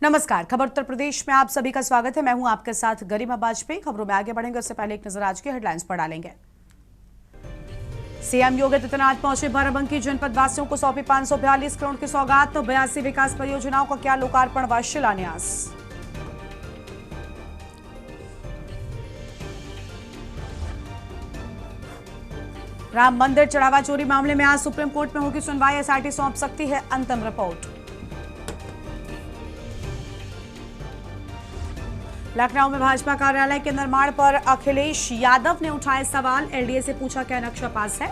नमस्कार। खबर उत्तर प्रदेश में आप सभी का स्वागत है। मैं हूं आपके साथ गरिमा बाजपेयी। खबरों में आगे बढ़ेंगे उससे पहले एक नजर आज की हेडलाइंस पर डालेंगे। सीएम योगी आदित्यनाथ पहुंचे बाराबंकी, जनपद वासियों को सौंपी 542 करोड़ की सौगात। 82 विकास परियोजनाओं का किया लोकार्पण व शिलान्यास। राम मंदिर चढ़ावा चोरी मामले में आज सुप्रीम कोर्ट में होगी सुनवाई। एसआईटी सौंप सकती है अंतिम रिपोर्ट। लखनऊ में भाजपा कार्यालय के निर्माण पर अखिलेश यादव ने उठाए सवाल। एलडीए से पूछा क्या नक्शा पास है।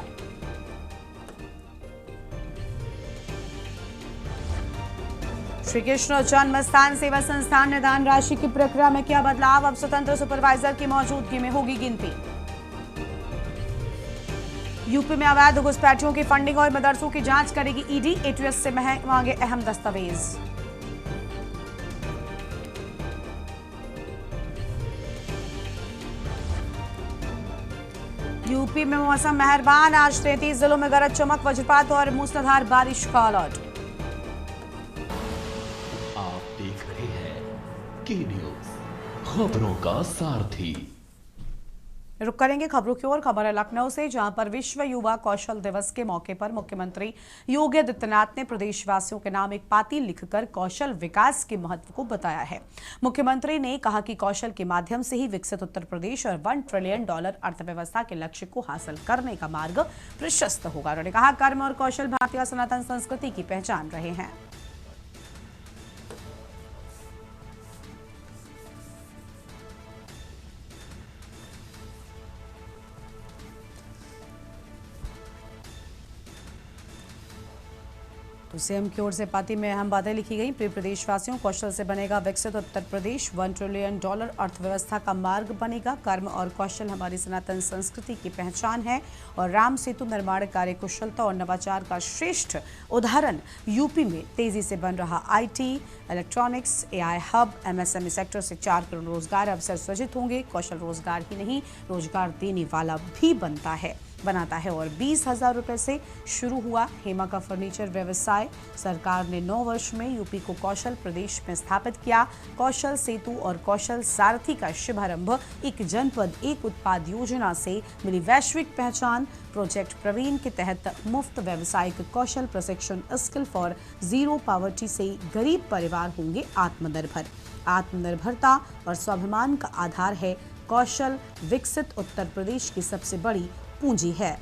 श्री कृष्ण जन्मस्थान सेवा संस्थान ने दान राशि की प्रक्रिया में किया बदलाव। अब स्वतंत्र सुपरवाइजर की मौजूदगी में होगी गिनती। यूपी में अवैध घुसपैठियों की फंडिंग और मदरसों की जांच करेगी ईडी। एटीएस से मांगे अहम दस्तावेज। यूपी में मौसम मेहरबान। आज 33 जिलों में गरज चमक, वज्रपात और मूसलाधार बारिश का अलर्ट। आप देख रहे हैं के न्यूज, खबरों का सारथी। रुक करेंगे खबरों की ओर। खबर है लखनऊ से, जहां पर विश्व युवा कौशल दिवस के मौके पर मुख्यमंत्री योगी आदित्यनाथ ने प्रदेशवासियों के नाम एक पाती लिखकर कौशल विकास के महत्व को बताया है। मुख्यमंत्री ने कहा कि कौशल के माध्यम से ही विकसित उत्तर प्रदेश और $1 ट्रिलियन अर्थव्यवस्था के लक्ष्य को हासिल करने का मार्ग प्रशस्त होगा। उन्होंने कहा कर्म और कौशल भारतीय सनातन संस्कृति की पहचान रहे हैं। तो सीएम की ओर से पाती में अहम बातें लिखी गई। प्रिय प्रदेशवासियों, कौशल से बनेगा विकसित उत्तर प्रदेश। $1 ट्रिलियन अर्थव्यवस्था का मार्ग बनेगा। कर्म और कौशल हमारी सनातन संस्कृति की पहचान है और राम सेतु निर्माण कार्य कुशलता और नवाचार का श्रेष्ठ उदाहरण यूपी में तेजी से बन रहा IT, electronics, AI hub, MSME sector से 4 करोड़ रोजगार अवसर सृजित होंगे। कौशल रोजगार ही नहीं, रोजगार देने वाला भी बनाता है और 20,000 रुपए से शुरू हुआ हेमा का फर्नीचर व्यवसाय। सरकार ने 9 वर्ष में यूपी को कौशल प्रदेश में स्थापित किया। कौशल सेतु और कौशल सारथी का शुभारंभ एक जनपद एक उत्पाद योजना से मिली वैश्विक पहचान। प्रोजेक्ट प्रवीण के तहत मुफ्त व्यावसायिक कौशल प्रशिक्षण स्किल फॉर जीरो पॉवर्टी से गरीब परिवार होंगे आत्मनिर्भर। आत्मनिर्भरता और स्वाभिमान का आधार है कौशल। विकसित उत्तर प्रदेश की सबसे बड़ी पूंजी है।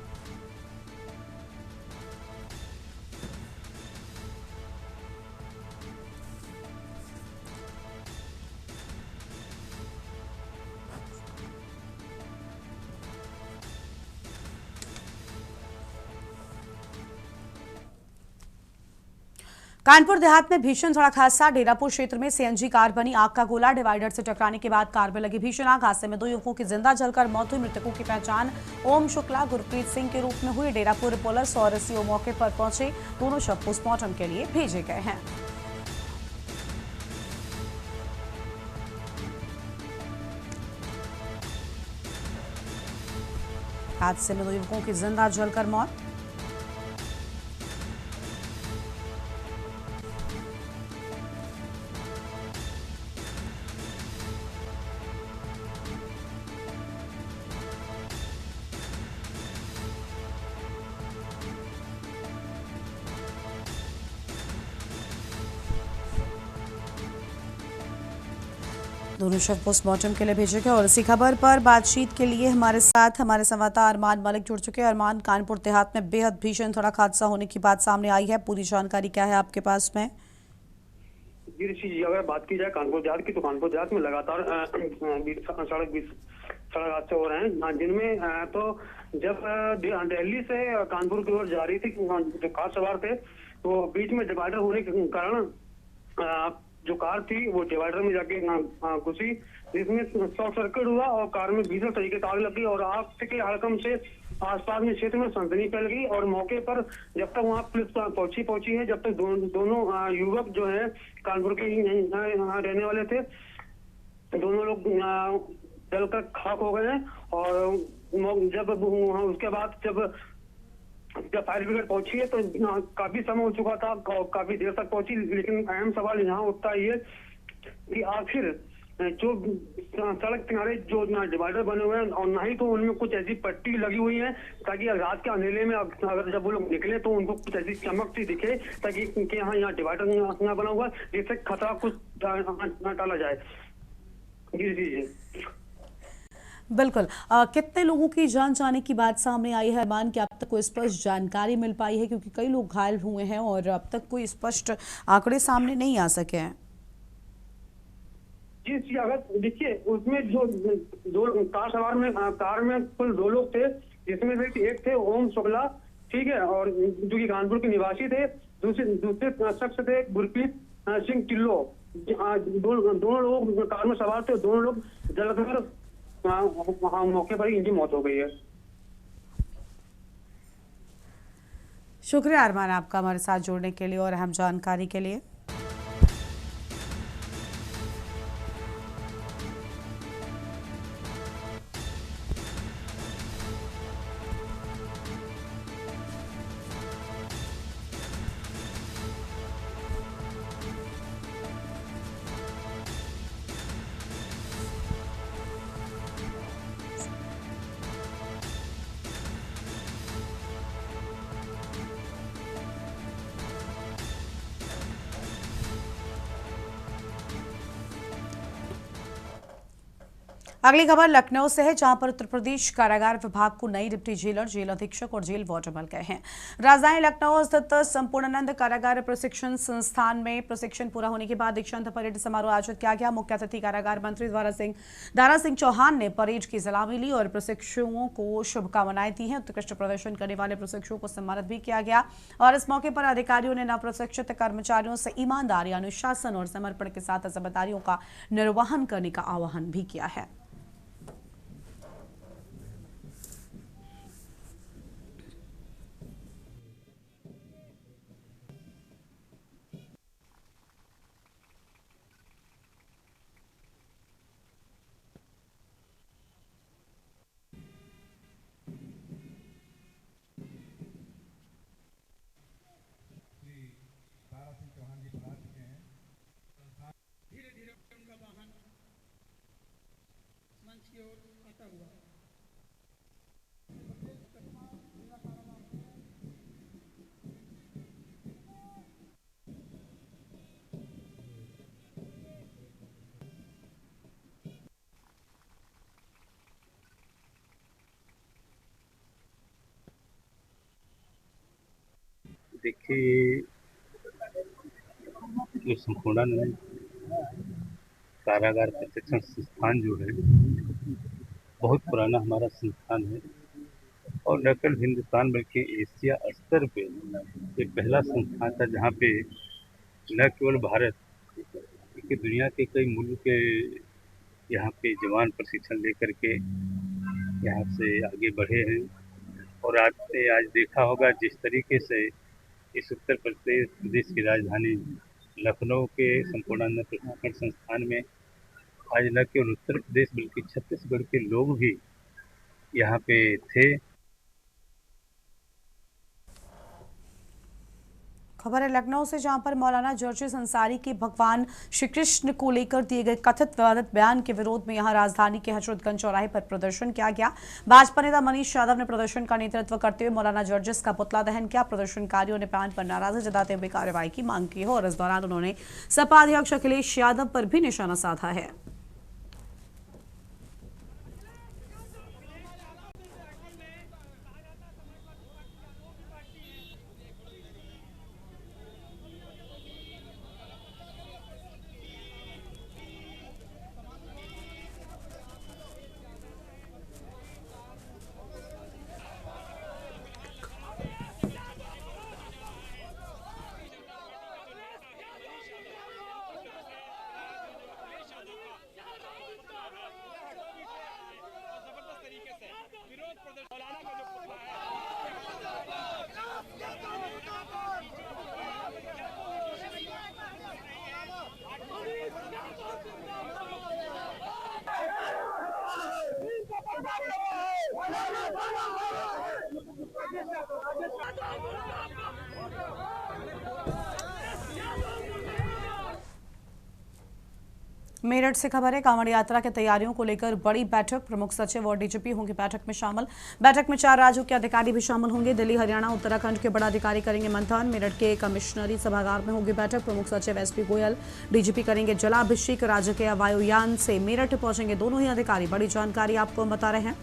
कानपुर देहात में भीषण सड़क हादसा। डेरापुर क्षेत्र में सीएनजी कार बनी आग का गोला। डिवाइडर से टकराने के बाद कार में लगी भीषण आग। हादसे में 2 युवकों की जिंदा जलकर मौत हुई। मृतकों की पहचान ओम शुक्ला, गुरप्रीत सिंह के रूप में हुई। डेरापुर पुलिस और सीओ मौके पर पहुंचे। दोनों शव पोस्टमार्टम के लिए भेजे गए हैं। हादसे में 2 युवकों की जिंदा जलकर मौत। दोनों शव पोस्टमार्टम के लिए भेजे गए। और इसी खबर पर बातचीत के लिए हमारे साथ हमारे संवाददाता अरमान मलिक जुड़ चुके हैं। अरमान, कानपुर देहात में बेहद भीषण सड़क हादसा होने की बात सामने आई है, पूरी जानकारी क्या है आपके पास में? जी ऋषि जी, अगर बात की जाए कानपुर देहात की, तो कानपुर देहात में लगातार सड़क हादसे हो रहे हैं, जिनमें तो जब दिल्ली से कानपुर की ओर जा रही थी जो कार सवार थे, तो बीच में डिवाइडर होने के कारण जो कार थी वो डिवाइडर में जाके घुसी, जिसमें शॉर्ट सर्किट हुआ और कार में भीषण तरीके से आग लगी और आग के हड़कंप से आसपास में क्षेत्र में सनसनी फैल गई। और मौके पर जब तक वहां पुलिस पहुंची है, जब तक दोनों युवक जो है कानपुर के यहाँ रहने वाले थे, दोनों लोग जलकर खाक हो गए हैं। और जब उसके बाद जब फायर ब्रिगेड पहुंची है तो काफी समय हो चुका था, काफी देर तक पहुंची, लेकिन अहम सवाल यहाँ उठता ही है कि आखिर जो सड़क किनारे जो ना डिवाइडर बने हुए हैं और ना ही तो उनमें कुछ ऐसी पट्टी लगी हुई है ताकि रात के अंधेरे में अगर जब वो लोग निकले तो उनको कुछ ऐसी चमक सी दिखे ताकि कि हाँ यहाँ डिवाइडर ना बना हुआ जिससे खतरा कुछ ना टाला जाए। जी जी जी बिल्कुल। कितने लोगों की जान जाने की बात सामने आई है अरमान, कि अब तक कोई स्पष्ट जानकारी मिल पाई है? क्योंकि कई लोग घायल हुए हैं और अब तक कोई स्पष्ट आंकड़े सामने नहीं आ सके हैं। जी अगर देखिए उसमें जो दो कार में कुल 2 लोग थे, जिसमें से एक थे ओम शुक्ला, ठीक है, और जो कि कानपुर के निवासी थे। दूसरे शख्स थे गुरप्रीत सिंह टिल्लो। दोनों लोग कार में सवार थे, दोनों लोग जलकर मौके पर ही इनकी मौत हो गई है। शुक्रिया अरमान आपका हमारे साथ जुड़ने के लिए और अहम जानकारी के लिए। अगली खबर लखनऊ से है, जहां पर उत्तर प्रदेश कारागार विभाग को नई डिप्टी जेलर, जेल अधीक्षक और जेल वार्डन मिल गए हैं। राजधानी लखनऊ स्थित संपूर्णानंद कारागार प्रशिक्षण संस्थान में प्रशिक्षण पूरा होने के बाद दीक्षांत परेड समारोह आयोजित किया गया। मुख्य अतिथि कारागार मंत्री दारा सिंह चौहान ने परेड की सलामी ली और प्रशिक्षुओं को शुभकामनाएं दी हैं। उत्कृष्ट प्रदर्शन करने वाले प्रशिक्षुओं को सम्मानित भी किया गया और इस मौके पर अधिकारियों ने नवप्रशिक्षित कर्मचारियों से ईमानदारी, अनुशासन और समर्पण के साथ जिम्मेदारियों का निर्वहन करने का आह्वान भी किया है। देखिए, जो संपूर्णानंद कारागार प्रशिक्षण संस्थान जो है, बहुत पुराना हमारा संस्थान है और न केवल हिंदुस्तान बल्कि एशिया स्तर पे ये पहला संस्थान था जहाँ पे न केवल भारत बल्कि दुनिया के कई मुल्क के यहाँ पे जवान प्रशिक्षण लेकर के यहाँ से आगे बढ़े हैं। और आज देखा होगा जिस तरीके से इस उत्तर प्रदेश की राजधानी लखनऊ के संपूर्णानंद प्रशिक्षण संस्थान में आज न केवल उत्तर प्रदेश बल्कि छत्तीसगढ़ के लोग भी यहाँ पे थे। खबर है लखनऊ से, जहां पर मौलाना जर्जिस अंसारी के भगवान श्री कृष्ण को लेकर दिए गए कथित विवादित बयान के विरोध में यहां राजधानी के हजरतगंज चौराहे पर प्रदर्शन किया गया। भाजपा नेता मनीष यादव ने प्रदर्शन का नेतृत्व करते हुए मौलाना जर्जिस का पुतला दहन किया। प्रदर्शनकारियों ने बयान पर नाराजगी जताते हुए कार्रवाई की मांग की है और इस दौरान उन्होंने सपा अध्यक्ष अखिलेश यादव पर भी निशाना साधा है। मेरठ से खबर है, कांवड़ यात्रा की तैयारियों को लेकर बड़ी बैठक। प्रमुख सचिव और डीजीपी होंगे बैठक में शामिल। बैठक में 4 राज्यों के अधिकारी भी शामिल होंगे। दिल्ली, हरियाणा, उत्तराखंड के बड़ा अधिकारी करेंगे मंथन। मेरठ के कमिश्नरी सभागार में होगी बैठक। प्रमुख सचिव एसपी गोयल, डीजीपी करेंगे जलाभिषेक। राज्य के वायुयान से मेरठ पहुंचेंगे दोनों ही अधिकारी। बड़ी जानकारी आपको हम बता रहे हैं।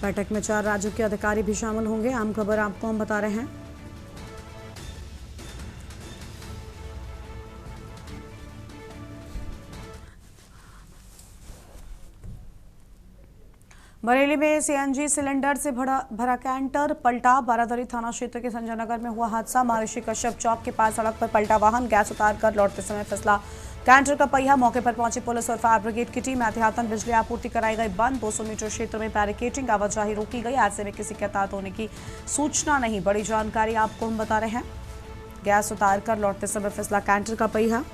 बैठक में 4 राज्यों के अधिकारी भी शामिल होंगे। आम खबर आपको हम बता रहे हैं। बरेली में सीएनजी सिलेंडर से भरा कैंटर पलटा। बारादरी थाना क्षेत्र के संजय नगर में हुआ हादसा। महर्षि कश्यप चौक के पास सड़क पर पलटा वाहन। गैस उतारकर लौटते समय फिसला कैंटर का पहिया। मौके पर पहुंची पुलिस और फायर ब्रिगेड की टीम। एहतियातन बिजली आपूर्ति कराई गई बंद। 200 मीटर क्षेत्र में बैरिकेडिंग, आवाजाही रोकी गई। ऐसे में किसी के हताहत होने की सूचना नहीं। बड़ी जानकारी आपको हम बता रहे हैं। गैस उतारकर लौटते समय फिसला कैंटर का पहिया।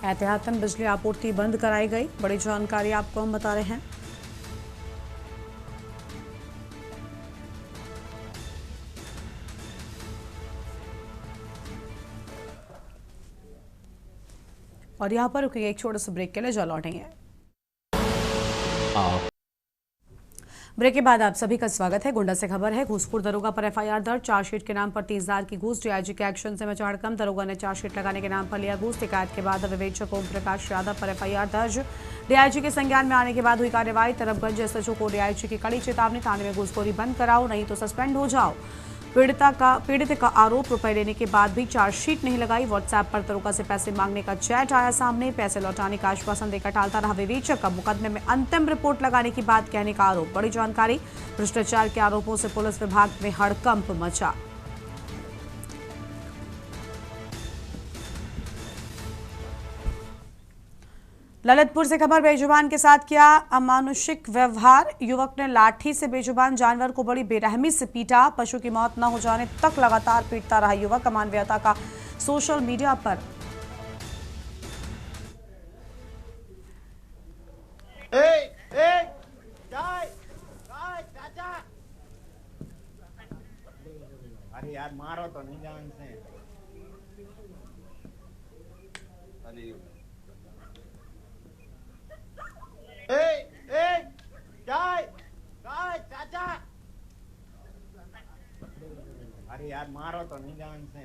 एहतियातन बिजली आपूर्ति बंद कराई गई। बड़ी जानकारी आपको हम बता रहे हैं। और यहां पर रुकिए, एक छोटे से ब्रेक के लिए जा लौटेंगे। ब्रेक के बाद आप सभी का स्वागत है। गोंडा से खबर है, घूसखोर दरोगा पर एफआईआर दर्ज। चार्जशीट के नाम पर 30,000 की घूस। डीआईजी के एक्शन से मचा हड़कंप। दरोगा ने चार्जशीट लगाने के नाम पर लिया घूस। शिकायत के बाद विवेचक ओम प्रकाश यादव पर एफआईआर दर्ज। डीआईजी के संज्ञान में आने के बाद हुई कार्रवाई। तरफगंज एसएचओ को डीआईजी की कड़ी चेतावनी। थाने में घूसखोरी बंद कराओ, नहीं तो सस्पेंड हो जाओ। पीड़ित का आरोप, रुपए लेने के बाद भी चार्जशीट नहीं लगाई। व्हाट्सएप पर दरोगा से पैसे मांगने का चैट आया सामने। पैसे लौटाने का आश्वासन देकर टालता रहा विवेचक। अब मुकदमे में अंतिम रिपोर्ट लगाने की बात कहने का आरोप। बड़ी जानकारी, भ्रष्टाचार के आरोपों से पुलिस विभाग में हड़कंप मचा। ललितपुर से खबर, बेजुबान के साथ किया अमानुषिक व्यवहार। युवक ने लाठी से बेजुबान जानवर को बड़ी बेरहमी से पीटा। पशु की मौत न हो जाने तक लगातार पीटता रहा युवक। अमानवीयता का सोशल मीडिया पर अरे यार मारो तो नहीं जान से। चाचा, अरे यार मारो तो नहीं जान से।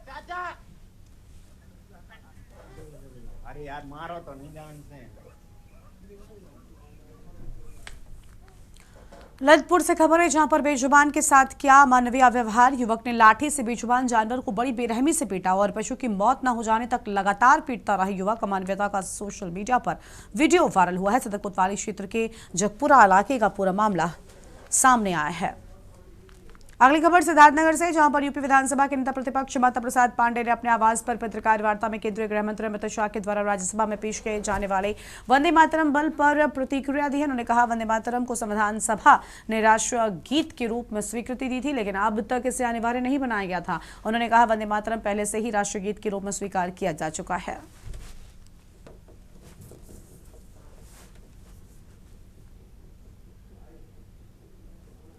चाचा, अरे यार मारो तो नहीं जान से। ललितपुर से खबर है, जहां पर बेजुबान के साथ किया अमानवीय व्यवहार। युवक ने लाठी से बेजुबान जानवर को बड़ी बेरहमी से पीटा और पशु की मौत न हो जाने तक लगातार पीटता रहा युवक। अमानवीयता का सोशल मीडिया पर वीडियो वायरल हुआ है। सदर कोतवाली क्षेत्र के जगपुरा इलाके का पूरा मामला सामने आया है। अगली खबर सिद्धार्थनगर से, जहां पर यूपी विधानसभा के नेता प्रतिपक्ष माता प्रसाद पांडे ने अपने आवास पर पत्रकार वार्ता में केंद्रीय गृह मंत्री अमित शाह के द्वारा राज्यसभा में पेश किए जाने वाले वंदे मातरम बिल पर प्रतिक्रिया दी है। उन्होंने कहा, वंदे मातरम को संविधान सभा ने राष्ट्रीय गीत के रूप में स्वीकृति दी थी, लेकिन अब तक इसे अनिवार्य नहीं बनाया गया था। उन्होंने कहा, वंदे मातरम पहले से ही राष्ट्रीय गीत के रूप में स्वीकार किया जा चुका है।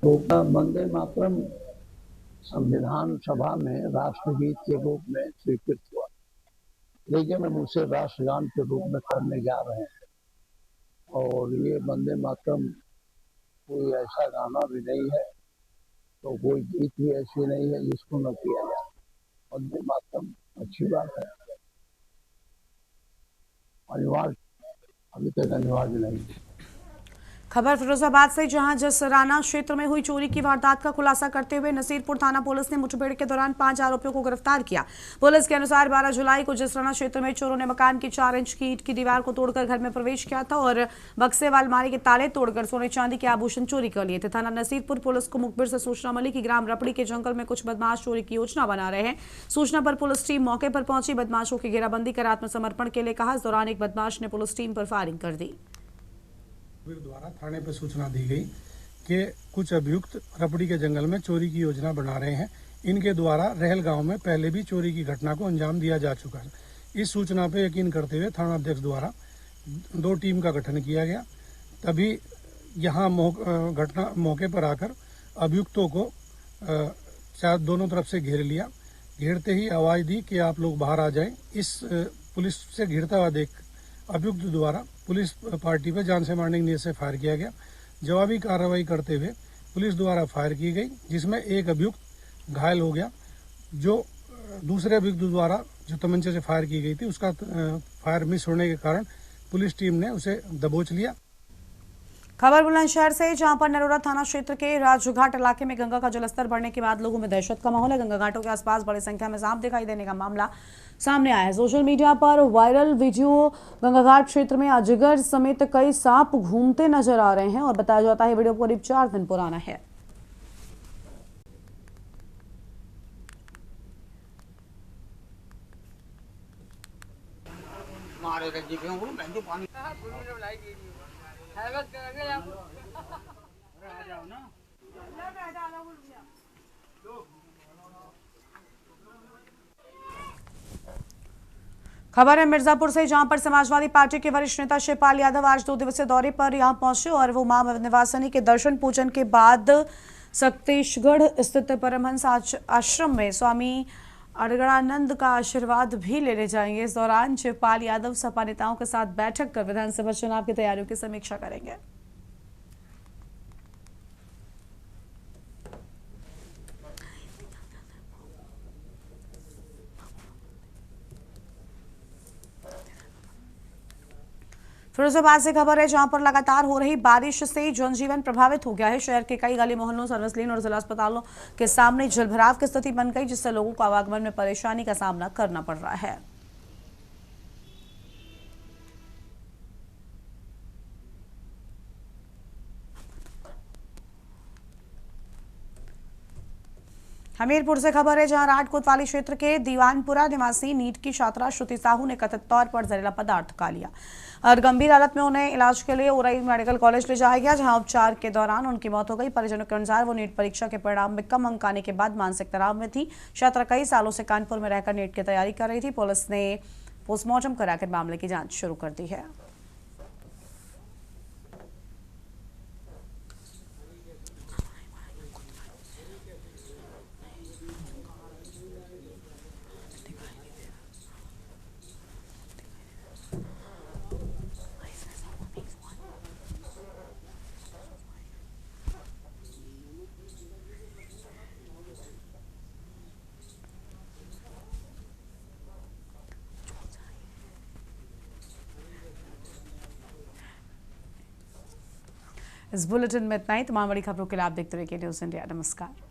वंदे मातरम संविधान सभा में राष्ट्रगीत के रूप में स्वीकृत हुआ, लेकिन हम उसे राष्ट्रगान के रूप में करने जा रहे हैं। और ये वंदे मातरम कोई ऐसा गाना भी नहीं है, तो कोई गीत भी ऐसी नहीं है जिसको न किया जाए। वंदे मातरम अच्छी बात है, अनिवार्य अभी तक अनिवार्य नहीं। खबर फिरोजाबाद से, जहां जसराना क्षेत्र में हुई चोरी की वारदात का खुलासा करते हुए नसीरपुर थाना पुलिस ने मुठभेड़ के दौरान 5 आरोपियों को गिरफ्तार किया। पुलिस के अनुसार 12 जुलाई को जसराना क्षेत्र में चोरों ने मकान की 4 इंच की ईंट की दीवार को तोड़कर घर में प्रवेश किया था और बक्से व अलमारी के ताले तोड़कर सोने चांदी के आभूषण चोरी कर लिए थे। थाना नसीरपुर पुलिस को मुखबिर से सूचना मिली कि ग्राम रपड़ी के जंगल में कुछ बदमाश चोरी की योजना बना रहे हैं। सूचना पर पुलिस टीम मौके पर पहुंची, बदमाशों की घेराबंदी कर आत्मसमर्पण के लिए कहा। इस दौरान एक बदमाश ने पुलिस टीम पर फायरिंग कर दी। द्वारा थाने पर सूचना दी गई कि कुछ अभियुक्त रपड़ी के जंगल में चोरी की योजना बना रहे हैं। इनके द्वारा रहल गांव में पहले भी चोरी की घटना को अंजाम दिया जा चुका है। इस सूचना पर यकीन करते हुए थाना अध्यक्ष द्वारा 2 टीम का गठन किया गया। तभी यहां मौके पर आकर अभियुक्तों को दोनों तरफ से घेर लिया। घेरते ही आवाज दी कि आप लोग बाहर आ जाएं। इस पुलिस से घिरता हुआ देख अभियुक्त द्वारा पुलिस पार्टी पर जान से मारने की नीयत से फायर किया गया। जवाबी कार्रवाई करते हुए पुलिस द्वारा फायर की गई, जिसमें एक अभियुक्त घायल हो गया। जो दूसरे अभियुक्त द्वारा जो तमंचे से फायर की गई थी, उसका फायर मिस होने के कारण पुलिस टीम ने उसे दबोच लिया। खबर बुलंदशहर से, जहां पर नरोरा थाना क्षेत्र के राजघाट इलाके में गंगा का जलस्तर बढ़ने के बाद लोगों में दहशत का माहौल है। गंगा घाटों के आसपास बड़ी संख्या में सांप दिखाई देने का मामला सामने आया है। सोशल मीडिया पर वायरल वीडियो गंगा घाट क्षेत्र में अजगर समेत कई सांप घूमते नजर आ रहे हैं और बताया जाता है वीडियो करीब 4 दिन पुराना है। खबर है मिर्जापुर से, जहां पर समाजवादी पार्टी के वरिष्ठ नेता शिवपाल यादव आज 2 दिवसीय दौरे पर यहां पहुंचे और वो मां निवासिनी के दर्शन पूजन के बाद सक्तेशगढ़ स्थित परमहंस आश्रम में स्वामी अड़गड़ानंद का आशीर्वाद भी लेने जाएंगे। इस दौरान शिवपाल यादव सपा नेताओं के साथ बैठक कर विधानसभा चुनाव की तैयारियों की समीक्षा करेंगे। फिरोजाबाद से खबर है, जहां पर लगातार हो रही बारिश से जनजीवन प्रभावित हो गया है। शहर के कई गली मोहल्लों, सर्विस लेन और जिला अस्पतालों के सामने जलभराव की स्थिति बन गई, जिससे लोगों को आवागमन में परेशानी का सामना करना पड़ रहा है। हमीरपुर से खबर है, जहां राट कोतवाली क्षेत्र के दीवानपुरा निवासी नीट की छात्रा श्रुति साहू ने कथित तौर पर जहरीला पदार्थ खा लिया और गंभीर हालत में उन्हें इलाज के लिए उरई मेडिकल कॉलेज ले जाया गया, जहां उपचार के दौरान उनकी मौत हो गई। परिजनों के अनुसार वो नीट परीक्षा के परिणाम में कम अंक आने के बाद मानसिक तनाव में थी। छात्रा कई सालों से कानपुर में रहकर नीट की तैयारी कर रही थी। पुलिस ने पोस्टमार्टम कराकर मामले की जांच शुरू कर दी है। इस बुलेटिन में इतना ही। तमाम बड़ी खबरों के लिए आप देखते रहिए न्यूज़ इंडिया। नमस्कार।